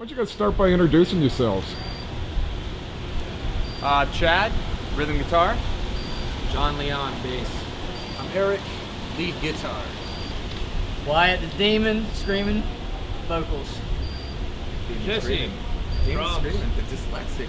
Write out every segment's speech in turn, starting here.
Why don't you guys start by introducing yourselves? Chad, rhythm guitar. John Leon, bass. I'm Eric, lead guitar. Wyatt the Demon, screaming, vocals. Jesse, Demon screaming, the dyslexic.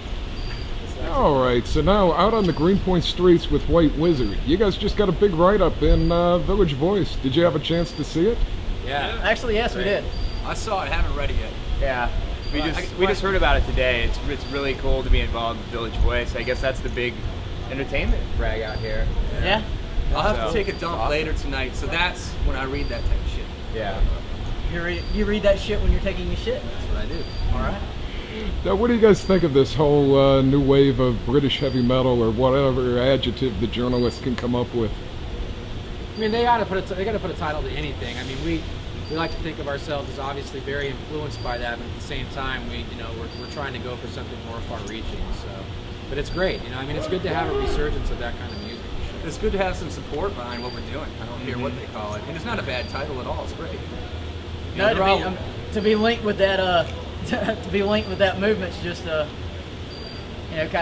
Alright, so now out on the Greenpoint streets with White Wizzard. You guys just got a big write-up in Village Voice. Did you have a chance to see it? Yeah. Actually, yes, we did. I saw it, haven't read it yet. Yeah. We just heard about it today. It's really cool to be involved with Village Voice. I guess that's the big entertainment brag out here. Yeah. I'll have to So, take a dump awesome. later tonight, so that's when I read that type of shit. Yeah. You read that shit when you're taking your shit. That's what I do. All right. Now, what do you guys think of this whole new wave of British heavy metal, or whatever adjective the journalists can come up with? I mean, they got to put a title to anything. I mean, we like to think of ourselves as obviously very influenced by that, but at the same time, we're trying to go for something more far-reaching. So, but it's great. I mean, it's good to have a resurgence of that kind of music. It's good to have some support behind what we're doing. I don't care what they call it. And it's not a bad title at all, it's great. No, to be linked with that to be linked with that movement's just kind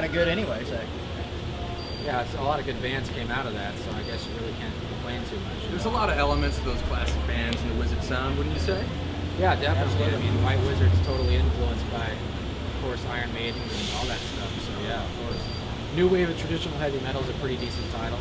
of good anyway. So Yeah, it's a lot of good bands came out of that, so I guess you really can't complain too much. There's a lot of elements of those classic bands in the Wizzard sound, wouldn't you say? Yeah, definitely. I mean, White Wizzard's totally influenced by, of course, Iron Maiden and all that stuff. So yeah, of course. New wave of traditional heavy metal is a pretty decent title.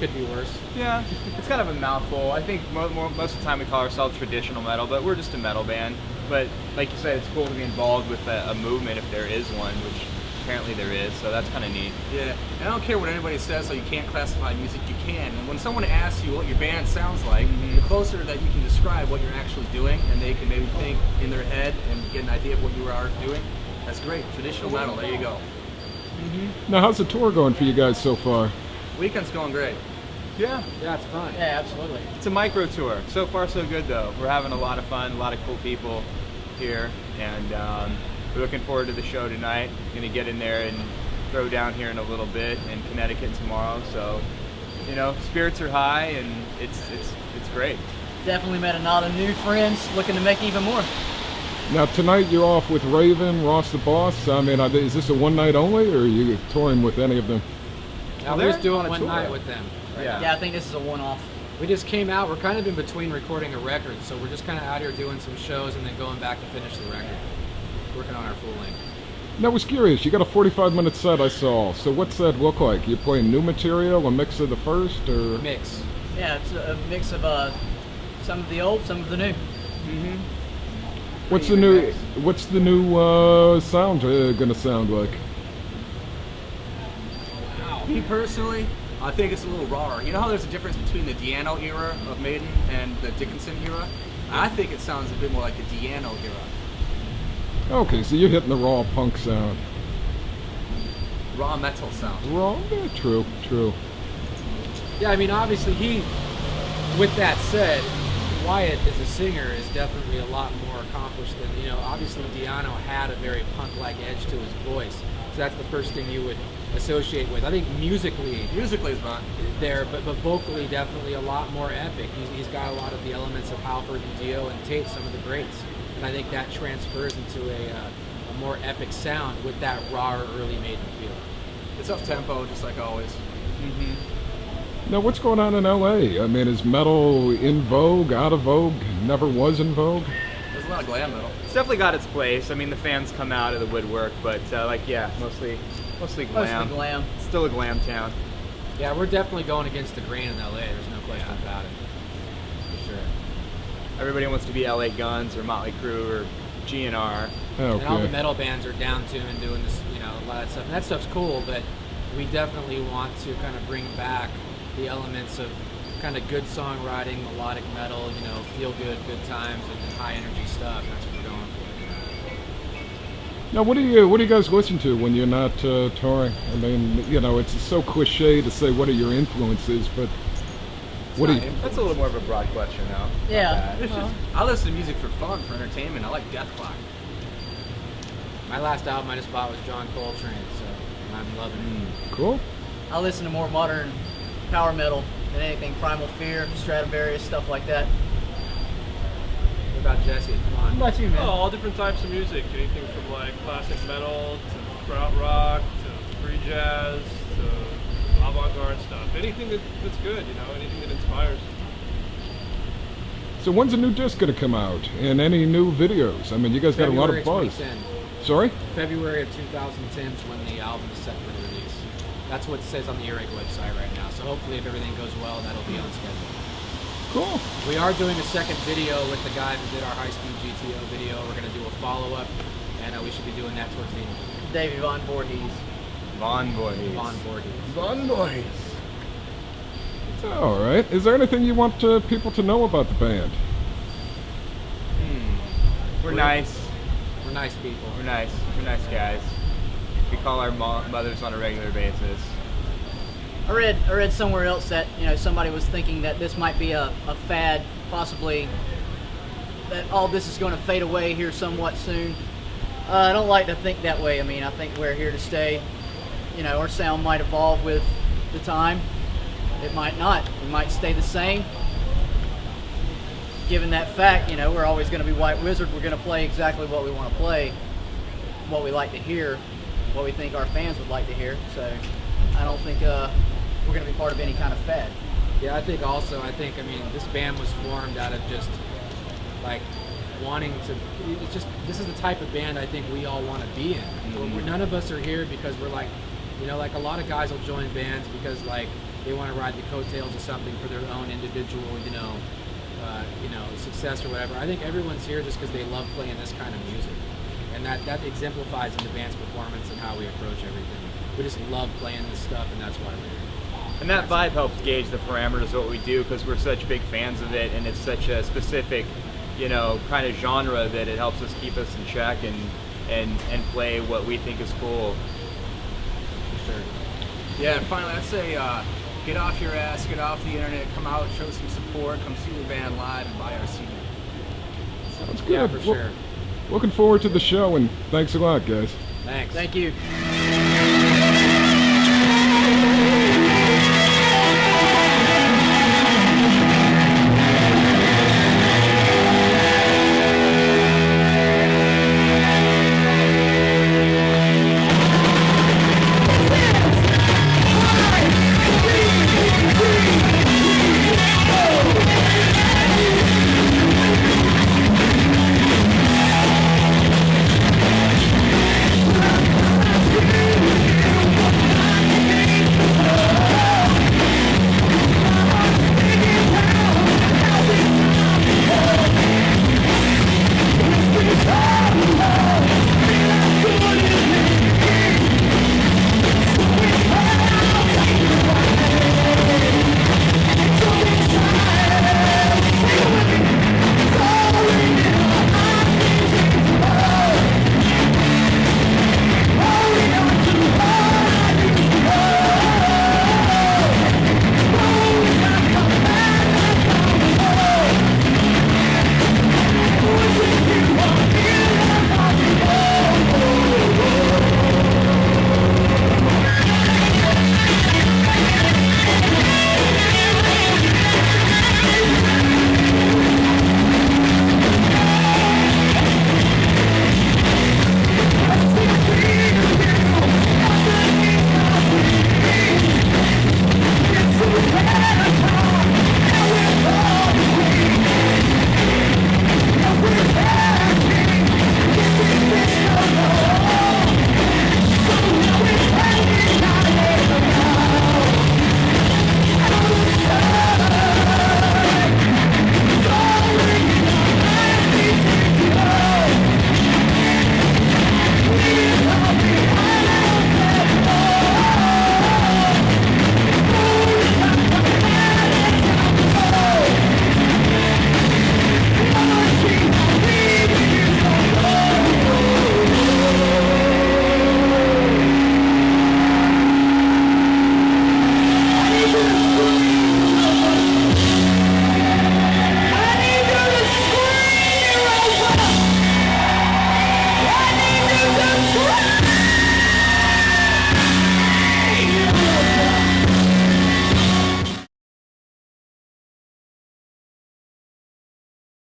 Could be worse. Yeah, it's kind of a mouthful. I think most of the time we call ourselves traditional metal, but we're just a metal band. But like you said, it's cool to be involved with a movement if there is one, which apparently there is, so that's kind of neat. Yeah, and I don't care what anybody says, so you can't classify music, you can. And when someone asks you what your band sounds like, the closer that you can describe what you're actually doing, and they can maybe think in their head and get an idea of what you are doing, that's great. Traditional metal, there you go. Now, how's the tour going for you guys so far? Weekend's going great. Yeah, Yeah, it's fun. yeah, absolutely. it's a micro tour. So far, so good though. We're having a lot of fun, a lot of cool people here, and we're looking forward to the show tonight. Going to get in there and throw down here in a little bit in Connecticut tomorrow. So, spirits are high, and it's great. Definitely met a lot of new friends looking to make even more. Now, tonight you're off with Raven, Ross the Boss. I mean, is this a one night only, or are you touring with any of them? Now, Well, we're just they're doing on a one tour. night with them. Right Yeah. now. Yeah, I think this is a one-off. We just came out. We're kind of in between recording a record, so we're just kind of out here doing some shows and then going back to finish the record. Working on our full length. Now, I was curious. You got a 45-minute set I saw. So what's that look like? You playing new material, a mix of the first, or? Mix. Yeah, it's a mix of some of the old, some of the new. What's the new sound gonna sound like? Me personally, I think it's a little rawer. You know how there's a difference between the Di'Anno era of Maiden and the Dickinson era? I think it sounds a bit more like the Di'Anno era. Okay, so you're hitting the raw punk sound. Raw metal sound. Raw? Yeah, true. Yeah, I mean, obviously with that said, Wyatt as a singer is definitely a lot more accomplished than, obviously Di'Anno had a very punk-like edge to his voice. So that's the first thing you would associate with. I think musically Musically is not. there, but vocally definitely a lot more epic. He's got a lot of the elements of Halford and Dio and Tate, some of the greats. And I think that transfers into a more epic sound with that rawer early Maiden feel. It's up tempo, just like always. Now, what's going on in LA? I mean, is metal in vogue, out of vogue, never was in vogue? There's a lot of glam metal. It's definitely got its place. I mean, the fans come out of the woodwork, but mostly glam. Mostly glam. It's still a glam town. Yeah, we're definitely going against the grain in LA. There's no question about it. For sure. Everybody wants to be LA Guns or Motley Crue or GNR. And all the Okay. metal bands are down tuned doing this, a lot of that stuff. And that stuff's cool, but we definitely want to kind of bring back the elements of kind of good songwriting, melodic metal, feel good, good times, and high energy stuff. That's what we're going for. Now, what do you guys listen to when you're not touring? I mean, it's so cliche to say what are your influences, but what do you? That's a little more of a broad question, though. Yeah. It's just, I listen to music for fun, for entertainment. I like Death Clock. My last album I just bought was John Coltrane, so I'm loving it. Cool. I listen to more modern power metal than anything. Primal Fear, Stradivarius, stuff like that. What about Jesse, come on. What about you, man? Oh, all different types of music. Anything from like classic metal to krautrock to free jazz to avant-garde stuff. Anything that's good, you know, anything that inspires. So when's a new disc gonna come out? And any new videos? I mean, you guys got a lot of February buzz. 2010. Sorry? February of 2010 is when the album is set for release. That's what it says on the Earache website right now. So hopefully, if everything goes well, that'll be on schedule. Cool. We are doing a second video with the guy who did our high-speed GTO video. We're going to do a follow-up, and we should be doing that towards the end. Davey Von Voorhees. Von Boys. Von Voorhees. Von Boys. All right. Is there anything you want people to know about the band? We're nice. We're nice people. We're nice. We're nice guys. We call our mothers on a regular basis. I read somewhere else that somebody was thinking that this might be a fad, possibly that all this is going to fade away here somewhat soon. I don't like to think that way. I mean, I think we're here to stay. Our sound might evolve with the time. It might not. We might stay the same. Given that fact, we're always going to be White Wizzard. We're going to play exactly what we want to play, what we like to hear, what we think our fans would like to hear. So I don't think we're going to be part of any kind of fad. Yeah, I think this band was formed out of just like wanting to. This is the type of band I think we all want to be in. Mm-hmm. None of us are here because we're like, like a lot of guys will join bands because like they want to ride the coattails of something for their own individual, success or whatever. I think everyone's here just because they love playing this kind of music, and that exemplifies in the band's performance and how we approach everything. We just love playing this stuff, and that's why we're here. And that vibe helps gauge the parameters of what we do because we're such big fans of it, and it's such a specific, kind of genre that it helps us keep us in check and play what we think is cool. For sure. Yeah, and finally, I'd say get off your ass, get off the internet, come out, show some support, come see the band live, and buy our CD. Sounds good. Yeah, for sure. Looking forward to the show, and thanks a lot, guys. Thanks. Thank you.